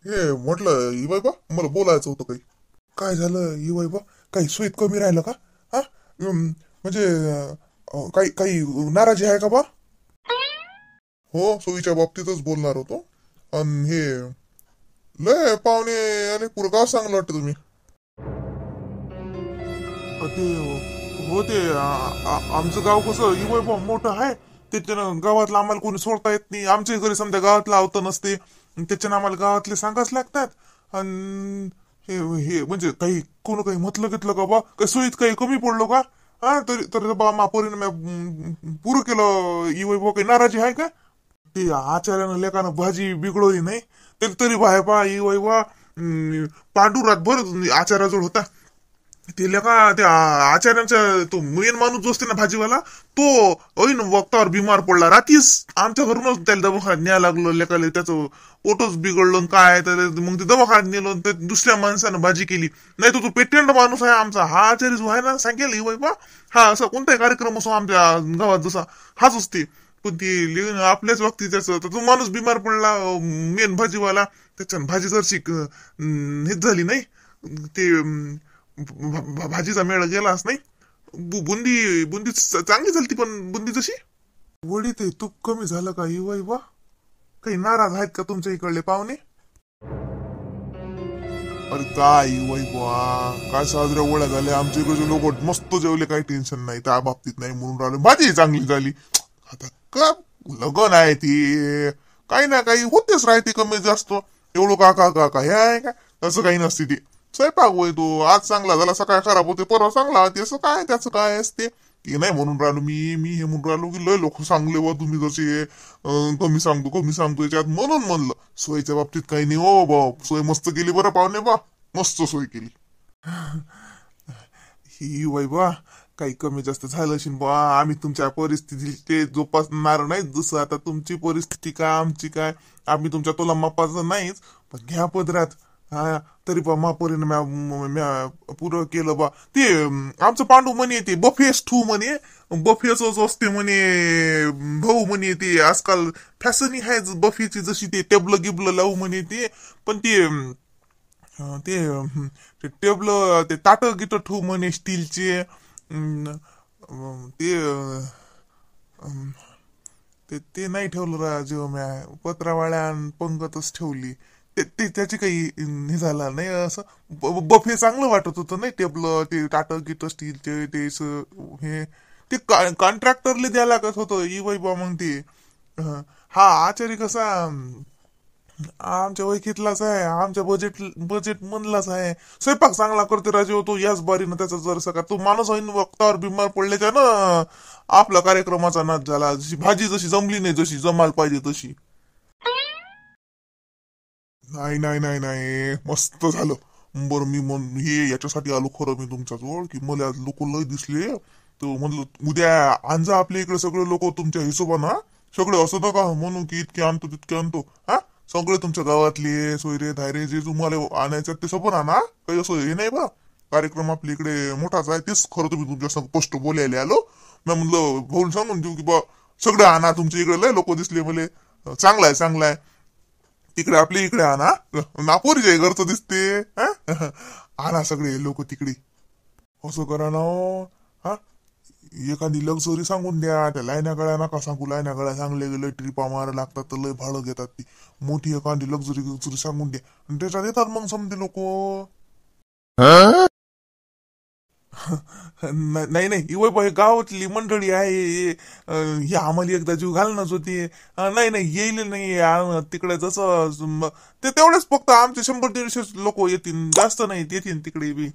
हे म्हटलं इवाय बा मला बोलायचं होतं काही. काय झालं इवाय बा? काही सोयीत कमी राहिलं का? हा म्हणजे काही काही नाराजी आहे का बा? हो, सोयीच्या बाबतीतच बोलणार होतो. आणि हे लय पाहुणे आले पुरं गाव चांगलं वाटतं तुम्ही. ते हो ते आमचं गाव कसं इवाय बा मोठं आहे. त्याच्यानं गावातलं आम्हाला कोणी सोडता येत नाही. आमच्या घरी समजा गावातलं आवतं नसते. त्याच्यानं आम्हाला गावातले सांगाच लागतात. आणि हे हे म्हणजे काही कोण काही म्हटलं घेतलं का बा? काही सोयीत काही कमी पडलो का? हा तरी तरी बा मापोरीनं पुरं केलं. इवाय बा काही नाराजी आहे का? ते आचार्यानं लेकानं भाजी बिघडवली नाही तरी बाय पा इवाय बा पांडुरात बरं आचार्याजवळ होता. ते लेका त्या आचार्यांचा तो मेन माणूस जो असते ना भाजीवाला, तो ऐन वक्तावर बिमार पडला. रात्रीच आमच्या घरूनच त्याला दवाखान्यात न्यायला लागलो. लेकाले त्याचं पोटच बिघडलं काय तर मग ते दवाखान्यात नेलं. तर दुसऱ्या माणसानं भाजी केली. नाही तर तो पेटेंट माणूस आहे आमचा हा आचार्य जो आहे ना सांगेल इवाय बा. हा असा कोणताही कार्यक्रम असो आमच्या गावात जसा हाच असते. पण ती आपल्याच बाबतीत त्याचं तर तो माणूस बिमार पडला मेन भाजीवाला. त्याच्या भाजी जरशी हेच झाली नाही. ते भाजीचा मेळ गेलाच नाही. बुंदी बुंदी चांगली झाली पण बुंदी जशी वडी ते तूप कमी झालं का इवाय बा? काही नाराज आहेत का तुमच्या इकडले पाहुणे? अरे काय इवाय बा काय साजऱ्या वड्या झाल्या आमच्या इकडचे लोक मस्त जेवले. काही टेन्शन नाही त्या बाबतीत नाही म्हणून राहिले. भाजी चांगली झाली. आता का लगन आहे ती काही ना काही होतेच राहते कमी जास्त. एवढं का का का का हे आहे का? तसं काही नसते ती. स्वयंपाक होय तो आज चांगला झाला सकाळ खराब होते परवा चांगला होते. असं काय त्याचं काय असते की नाही म्हणून राहिलो मी मी हे म्हणून राहिलो की लय लोक सांगले व तुम्ही जसे कमी सांगतो याच्यात म्हणून म्हणलं. सोयीच्या बाबतीत काही नाही हो बा. सोय मस्त केली बरं पाहुणे बा. मस्त सोय केली. ही वय बा काही कमी जास्त झालं असेल बा. आम्ही तुमच्या परिस्थिती ते जोपासणार नाही. जसं आता तुमची परिस्थिती काय आमची काय आम्ही तुमच्या तुला मापाचं नाहीच. पण घ्या पदरात. हा तरी बा म्या पुरं केलं बा. ते आमचं पांडू म्हणे ते बफेस ठू म्हणे. बफेच असते म्हणे भाऊ म्हणे. ते आजकाल फॅशनी आहे बफेची जशी ते टेबल गिबल लावू म्हणे ते. पण ते ते टेबल ते ताट गिट ठेवू म्हणे स्टीलचे. ते ते ते नाही ठेवलं राजीव म्या. पत्रावाळ्या पंगतच ठेवली. ते त्याची काही हे झालं नाही असं. बफे चांगलं वाटत होतं नाही. टेबल ते टाट गिट स्टीलचे ते हे ते कॉन्ट्रॅक्टरले द्यायला लागत होतं इवाई बा. मग ते हा आचार्य कसा आमच्या ओळखीतलाच आहे. आमच्या बजेट बजेट मधलाच आहे. स्वयंपाक चांगला करते राजे होतो याच बारीनं. त्याचा जर सका तो माणूस होईन वक्तावर बिमार पडल्याच्या ना आपला कार्यक्रमाचा नाच झाला. जशी भाजी जशी जमली नाही जशी जमायला पाहिजे तशी. नाही नाही नाही नाही मस्त झालं. बरं मी हे याच्यासाठी आलो खरं मी तुमच्या जवळ की मला आज लोक लय दिसले. तर म्हणलं उद्या आणजा आपल्या इकडे सगळे लोक तुमच्या हिशोबानं. सगळे असं नका म्हणू की इतके आणतो तितके आणतो. हा सगळे तुमच्या गावातले सोयरे धायरे जे तुम्हाला आणायचं ते सगळं आणा. काही असं हे नाही बा. कार्यक्रम आपल्या इकडे मोठाच आहे. तेच खरं तुम्ही तुमच्या संग स्पष्ट बोलायला आलो. मी म्हणलं भाऊन सांगून देऊ की बा सगळं आणा. तुमच्या इकडे लय लोक दिसले मला. चांगलं आहे चांगलं आहे. तिकडे आपल्या इकडे आणा. नापोरीच्या घरचं दिसते. आणा सगळे लोक तिकडे. असं करा ना हा. एखादी लक्झरी सांगून द्या. त्या लाईना गळ्या नका सांगू. लाईना गळ्या सांगले गेले ट्रिपा मारा लागतात तर लय भाडं घेतात ती. मोठी एखादी लक्झरी सांगून द्या. आणि त्याच्यात येतात मग समजे लोक. नाही नाही इवय बाई गावातली मंडळी आहे. ही आम्हाला एकदा जीव घालणच होती. नाही नाही येईल नाही तिकडे जसं ते तेवढेच फक्त आमचे 100-150 लोक येतील. जास्त नाही येतील तिकडे बी.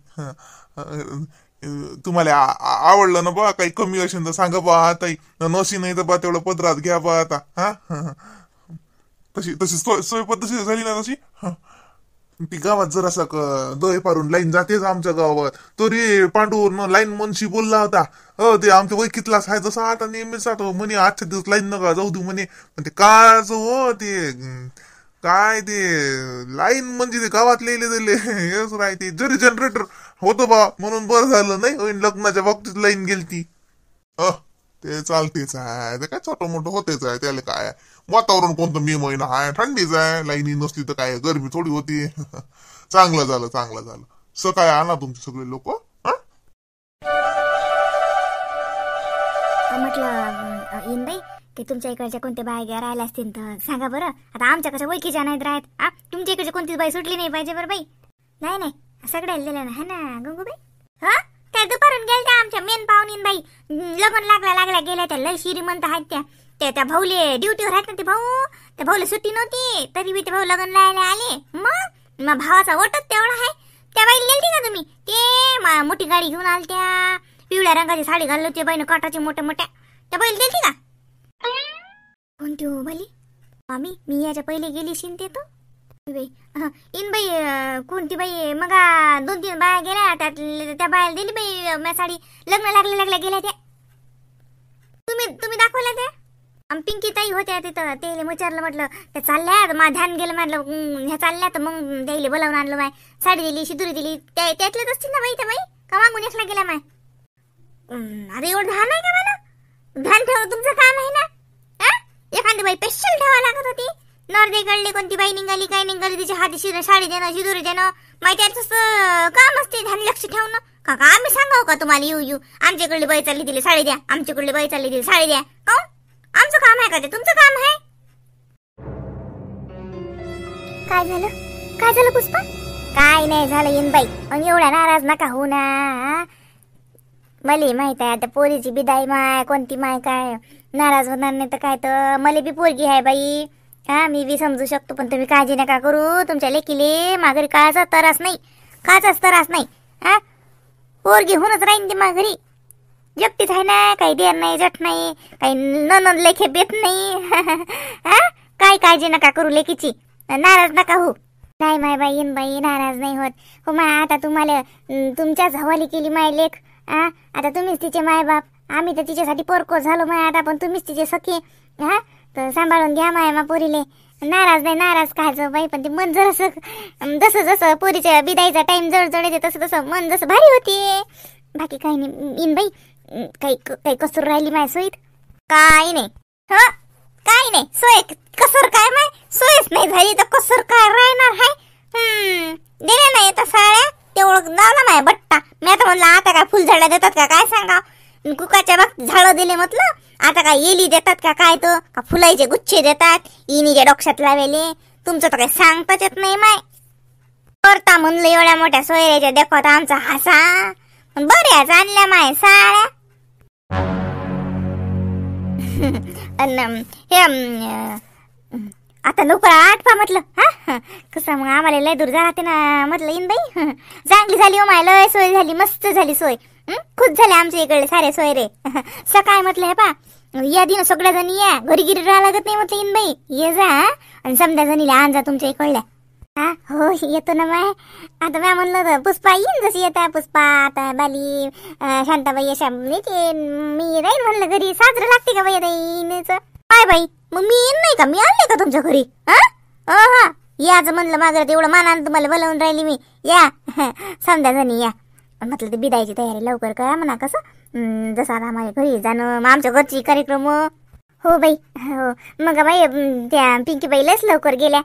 तुम्हाला आवडलं ना बा. काही कमी असेल तर सांगा बा. आता नशी नाही तर बा तेवढं पदरात घ्या बा आता. हा तशी तशी सोय पद्धती झाली ना तशी. ती गावात जर असं दय पारून लाईन जातेच आमच्या गावात. तरी पांडू लाईन मनशी बोलला होता. ते आमच्या वैकीतलाच आहे जसा आता नेहमीच जातो म्हणे. आजच्या दिवस लाईन नका जाऊ देऊ म्हणे. पण ते काच हो ते काय ते लाईन म्हणजे ते गावात लिहिले दिले हेच राहते. जरी जनरेटर होतं बा म्हणून बरं झालं नाही. लग्नाच्या बाबतीत लाईन गेलती. ते चालतेच आहे, ते काय छोटं मोठं होतेच आहे, त्याला काय आहे. वातावरण कोणतं मे महिना आहे, थंडीच आहे, लाईनी नसली तर काय गरमी थोडी होती. चांगलं झालं चांगलं झालं. सकाळी आणा तुमचे सगळे लोक. म्हटलं बाई ते तुमच्या इकडच्या कोणत्या बाय घ्या राहिल्या असतील तर सांगा बरं. आता आमच्या कशा ओळखीच्या नाहीत राहत. तुमच्या इकडची कोणतीच बाई सुटली नाही पाहिजे बरं बाई. नाही नाही सगळ्याला दिलं ना है ना गंगूबाई. हा त्या दुपारून गेल्या आमच्या मेन पाहुणीन बाई. लग्न लागल्या गेल्या त्या लय श्रीमंत आहेत त्या भाऊले ड्युटीवर आहेत ना. ते भाऊ त्या भाऊला सुट्टी नव्हती तरी बी ते भाऊ लग्न लायला आले. मग भावाचा ओटच तेवढा आहे. त्या बाईला गेलती का तुम्ही? ते मोठी गाडी घेऊन आलत्या, पिवळ्या रंगाची साडी घालली होती बाईनं, काटाची मोठ्या मोठ्या. त्या बाईला गेलती का? कोणती हो बाई? मी याच्या पहिले गेली शिंते तो बाई. इन बाई कोणती बाई? मग 2-3 बाया गेल्या त्या बायाला दिली बाई मी साडी. लग्न लागल्या गेल्या त्या. तुम्ही दाखवल्या त्या? पिंकी ताई होत्या तिथं. ते विचारलं म्हटलं त्या चालल्या, माझं ध्यान गेलं म्हटलं ह्या चालल्या तर मग त्याला बोलावून आणलं. माय साडी दिली, शिदुरी दिली. त्यातल्याच असतील ना बाई त्या बाई का मागून एकला गेल्या माय? अरे एवढं ध्यान आहे का मला? ध्यान ठेवणं तुमचं काम आहे ना. एखादी बाई स्पेशल ठेवा लागत होती. नॉर्देकडली कोणती बाई निघाली काय निघाली तिच्या हाती साडी देणं, शिदुरी देणं, माहिती त्याचं काम असते ध्यान लक्ष ठेवणं. का आम्ही सांगाव का तुम्हाला? येऊ आमच्याकडली बाई चालली दिली साडी द्या, आमच्याकडली बाई चालली दिली साडी द्या. काऊन? आमचं काम आहे का ते? तुमचं काम आहे. काय झालं पुष्पा? काय नाही झालं येईन बाई. पण एवढा नाराज नका होऊ ना. मला माहित आहे आता पोरीची बिदाई माय कोणती माय काय नाराज होणार नाही तर काय. तर मला बी पोरगी आहे बाई. मी बी समजू शकतो. पण तुम्ही काळजी नका करू. तुमच्या लेकीले माघारी काळाचा त्रास नाही, काचाच त्रास नाही. पोरगी होऊनच राहीन ती माघारी. जगतीच आहे ना. काही देर नाही, जट नाही, काही ननद लेखे बेत नाही. काय काळजी नका करू लेकीची. नाराज नका हो. नाही माय बाई येईन बाई नाराज नाही होत. हो माय आता तुम्हाला तुमच्याच हवाली केली माय लेख. आता तुम्हीच तिचे माय बाप. आम्ही तर तिच्यासाठी पोरको झालो माय आता. पण तुम्हीच तिचे सखी. तर सांभाळून घ्या माय मा पोरीले. नाराज नाही, नाराज कायचं बाई. पण ते मन जसं जसं पोरीच्या बिदाईचा टाइम जवळ येते तसं तसं मन जसं भारी होते. बाकी काही नाही इन बाई. काही कसर राहिली माय सोयीत? काही नाही. काही नाही सोय कसर काय माय? सोयच नाही झाली तर कसर काय राहणार हाय? दिल्या नाही तर साड्या तेवढं लावला माय बट्टा. मी आता म्हणलं आता काय फुलझाडा देतात का काय सांगा? कुकाच्या बाबतीत झाडं दिले म्हटलं. आता काय येली देतात का काय? तर का फुलाईचे गुच्छे देतात इनीच्या डोक्यात लावेले? तुमचं तर काही सांगताच येत नाही माय. करता म्हणलं एवढ्या मोठ्या सोयऱ्याच्या देखत आमचा हसा. बऱ्याच आणल्या माय साड्या. आता लवकर आठवा म्हटलं. कसं मग आम्हाला लय दूर जाते ना म्हटलं इन बाई. चांगली झाली हो माय, लय सोय झाली, मस्त झाली सोय. खुश झाले आमच्या इकडे सारे सोय रे. सकाळी म्हटलं हे पा या दिन सगळ्या जणी या, घरी गिरी राहा लागत नाही म्हटलं इन बाई. ये जा आणि समजा जणीला आण जा तुमच्या इकडल्या. हो येतो ना माय. आता म्या म्हणलं तर पुष्पा येईन जशी येता. पुष्पा आता बाली शांताबाई अशा येते. मी राहीन म्हणलं घरी. साजरं लागते का बाई आता काय बाई? मग मी येईन नाही का? मी आणले का तुमच्या घरी? याच म्हणलं मागं एवढं मानानं तुम्हाला बोलावून राहिली मी. या समजा जणी या. म्हटलं ते बिदायची तयारी लवकर करा म्हणा. कसं जसं आता आम्हाला घरी जाणं मग आमच्या घरची कार्यक्रम. हो बाई हो. मग बाई त्या पिंकी बाई लस लवकर गेल्या.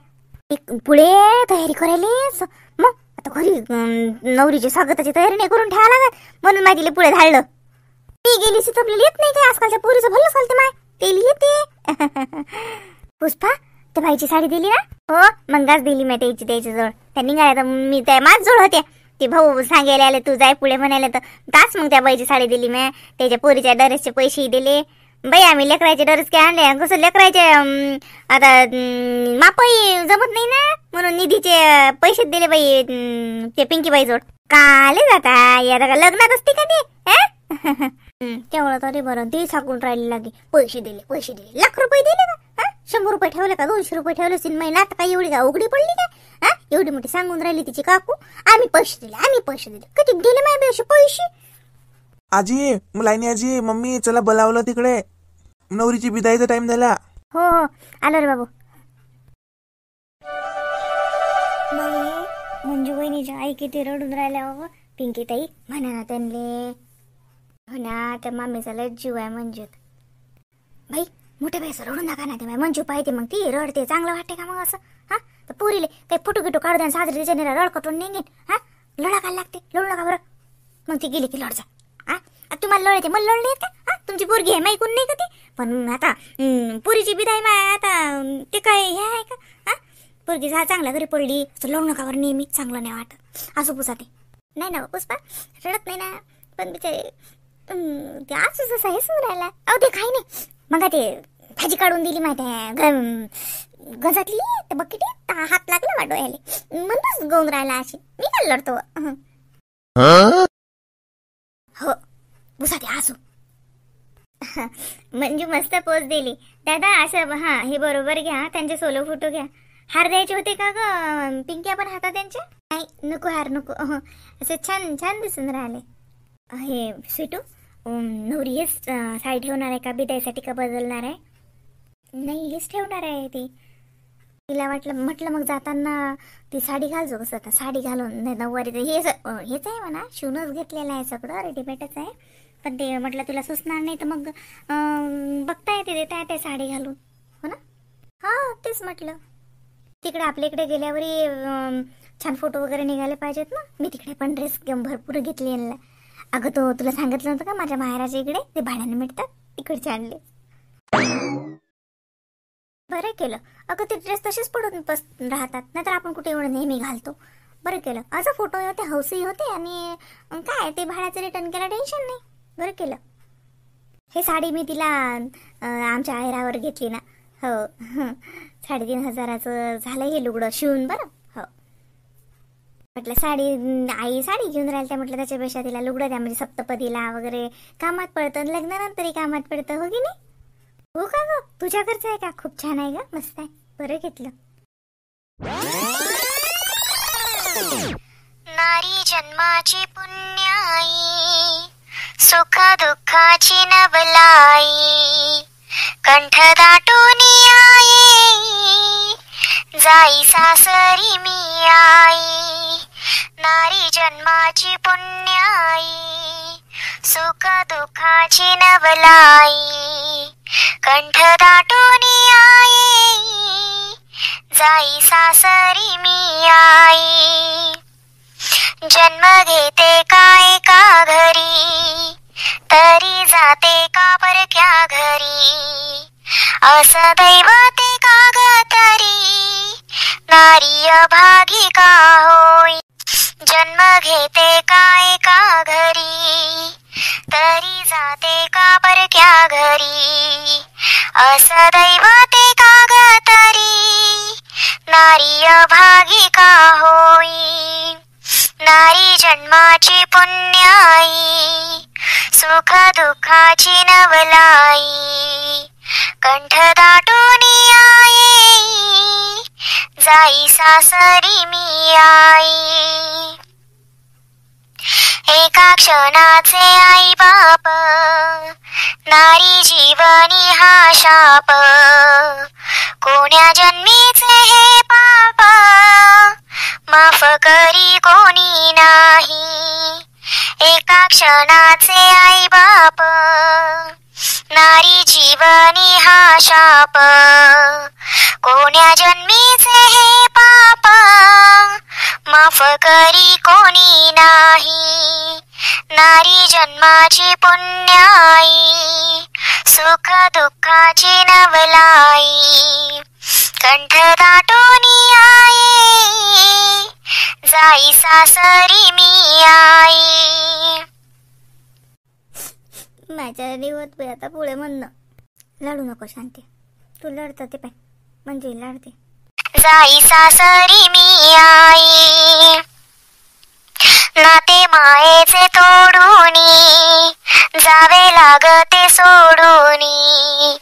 पुढे तयारी करायला. मग आता घरी नवरीची स्वागताची तयारी नाही करून ठेवा लागत म्हणून माहिती पुढे धाडलं. मी गेली तर आपल्याला येत नाही काय? आजकालच्या पोरीचं भलं चालते माय. ते येते. पुष्पा त्या बाईची साडी दिली ना? हो मंगाच दिली मी त्याच्या जवळ. त्या निघाल्या तर मी त्या माझ जवळ होत्या. ते भाऊ सांगायला आले तू जाय पुढे म्हणाले तर ताच मग त्या बाईची साडी दिली मी. त्याच्या पोरीच्या ड्रेसचे पैसे दिले बाई. आम्ही लेकरायचे ड्रेस काय आणले कसं लेकरायचे आता मापही जमत नाही ना म्हणून निधीचे पैसे दिले बाई ते पिंकी बाई जोड. काले जाता या लग्नात असते का ते? तेवढं तरी बरं. ते सांगून राहिले लागे पैसे दिले लाख रुपये दिले का? 100 रुपये ठेवले का 200 रुपये ठेवले असेल महिना. आता काय एवढी का उघडी पडली काय? एवढी मोठी सांगून राहिली तिची काकू. आम्ही पैसे दिले कधी दिले माय असे पैसे? आजी मुलायनी आजी मम्मी चला बोलावलं तिकडे. नवरीची बिदाईचा टाइम झाला. हो हो आलो रे बाबू. मंजू वहिनीच्या आई किती रडून राहिल्या हो. पिंकी ताई म्हणा ना त्यांले. हो ना त्या मामीचा लय जीव आहे मंजूत. भाई मोठे बाई रडू नका ना ते मंजू पाहिजे मग ती रडते चांगलं वाटते का मग असं हा तर पुरीले काही फोटो गिटो काढू द्या साजरी तिच्या रडकटून निघेन हा लढा काय लागते लढू नका बरं मग ती गेली की लढ जा हा तुम्हाला लढते मला लढले का हा तुमची पोरगी आहे माहिती नाही का ती पण आता पुरीची बिदाई आता ते काय हे आहे का हा पोरगी चांगल्या घरी पडली असं लढू नका बरं नेहमी चांगलं नाही वाटत असं पुसा ते नाही ना पुष्पा रडत नाही ना पण बिचारे ते आजच असं हे सुरू राहिला अहो ते काही नाही मग ते भाजी काढून दिली माहिती आहे गजातली तर बकेटीत हात लागला वा डोळ्याले म्हणूनच गोंद राहिला अशी मी काय लढतो हो बुसा ते हसू मंजू मस्त पोच दिली दादा असं हा हे बरोबर घ्या त्यांचे सोलो फोटो घ्या हार द्यायचे होते का ग पिंक्या पण हातात त्यांच्या नाही नको हार नको असे छान छान दिसून राहिले हे स्वीटू नवरी हेच साडी ठेवणार आहे का बिदाईसाठी का बदलणार आहे नाही हेच ठेवणार आहे ती तिला म्हटलं मग जाताना ती साडी घालजो कसं आता साडी घालून नऊवारी हेच आहे म्हणा शिवूनच घेतलेलं आहे सगळं रेडीमेडच आहे पण ते म्हटलं तुला सुचणार नाही तर मग बघता येते देता येते साडी घालून हो ना हा तेच म्हटलं तिकडे आपल्या इकडे गेल्यावर छान फोटो वगैरे निघाले पाहिजेत ना मी तिकडे पण ड्रेस भरपूर घेतली अगं तो तुला सांगितलं नव्हतं का माझ्या माहेराच्या इकडे ते भाड्याने मिळतात तिकडचे आणले बरं केलं अगं ते ड्रेस तसेच पडून राहतात नाहीतर आपण कुठे एवढं नेहमी घालतो बरं केलं असं फोटो होते हौसी होते आणि काय ते भाड्याचं रिटर्न केलं टेन्शन नाही बरं केलं हे साडी मी तिला आमच्या आहेरावर घेतली ना हो 3,500 झालं हे लुगडं शिवून बरं हो म्हटलं साडी आई साडी घेऊन राहिली म्हटलं त्याच्यापेक्षा तिला लुगडं द्या म्हणजे सप्तपदीला वगैरे कामात पडतं लग्नानंतरही कामात पडतं हो की नाही हो का ग तुझ्या घरचं आहे का खूप छान आहे ग मस्त आहे बरं घेतलं नारी जन्माची पुण्याई सुख दुःखाची नवलाई कंठ दाटून आई जाई सासरी मी आई नारी जन्माची पुण्याई सुख दुःखाची नवलाई कंठ दाटून आई जाई सासरी मी आई जन्म घेते काय का घरी तरी जाते का परक्या घरी असं दैवते का ग तरी नारी अभागी का होई जन्म घेते काय का घरी तरी जाते का परक्या घरी असं दैवते का ग तरी नारी अभागी का होई नारी जन्माची पुण्याई सुख दुःखाची नवलाई कंठ दाटून आई जाई सासरी मी आई एका क्षणाचे आई बाप नारी जीवनी हा शाप कोण्या जन्मीचे हे पाप माफ करी कोणी नाही एका क्षणाचे आई बाप नारी जीवनी हा शाप कोण्या जन्मीचे हे पाप माफ करी कोणी नाही नारी जन्माची पुण्याई सुख दुःखाची नवलाई कंठ दाटून आई जाई सासरी मी आई माझ्या दिवत बाई आता पुढे म्हणणं लढू नको शांती तू लढत ते पाय म्हणजे लढते जाई सासरी मी आई नाते मायेचे तोडूनी जावे लागते सोडूनी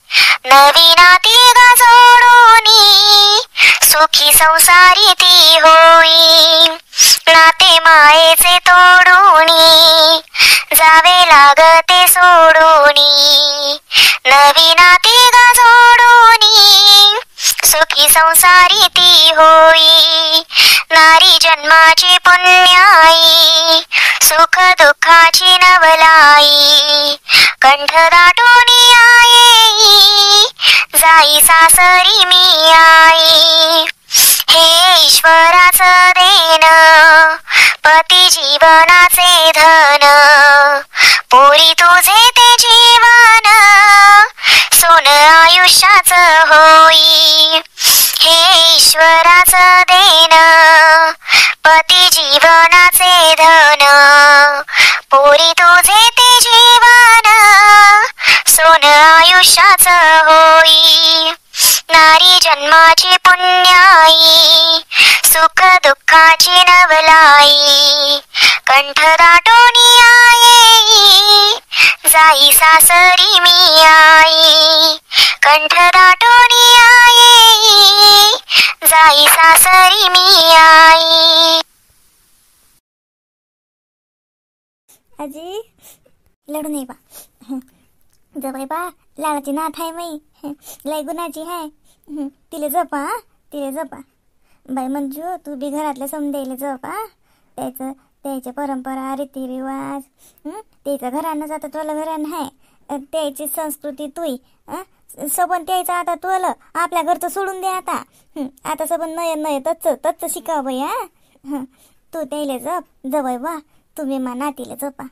नवी नाती ग जोडूनी सुखी संसारी ती होई नाते मायेचे तोडूनी जावे लागते सोडूनी नवी नाती ग जोडूनी सुखी संसारी ती होई नारी जन्माची पुण्याई सुख दुःखाची नवलाई कंठ दाटून आई जाई सासरी मी आई. हे ईश्वराचं देण, पती जीवनाचे धन, पोरी तुझे ते जीवन, सोन आयुष्याचं होई. हे ईश्वराचं देण, पती जीवनाचे धन, पोरी तुझे ते जीवन, सोन आयुष्याचं होई. नारी जन्माची पुण्याई, सुख दुःखाची नवलाई, कंठ दाटून येई, जाई सासरी मी आई. कंठ दाटून येई, जाई सासरी मी आई. आजी लढू नाही बा. जबाई बा लाडाची नाथ आहे माई, लय गुणाची आहे. तिले जपा, तिले जपा. बाई मंजू तू बी घरातल्या समजायला जपा. त्याचे परंपरा रीतिरिवाज, त्याचं घरानं जाता तुला घरानं आहे, त्याची संस्कृती तुई सबन त्याचं आता तुला आपल्या घरचं सोडून दे. आता सबन नय नय तच शिकाव बाई. तू त्याला जप जबाई बा. तुम्ही मा नातीला जपा.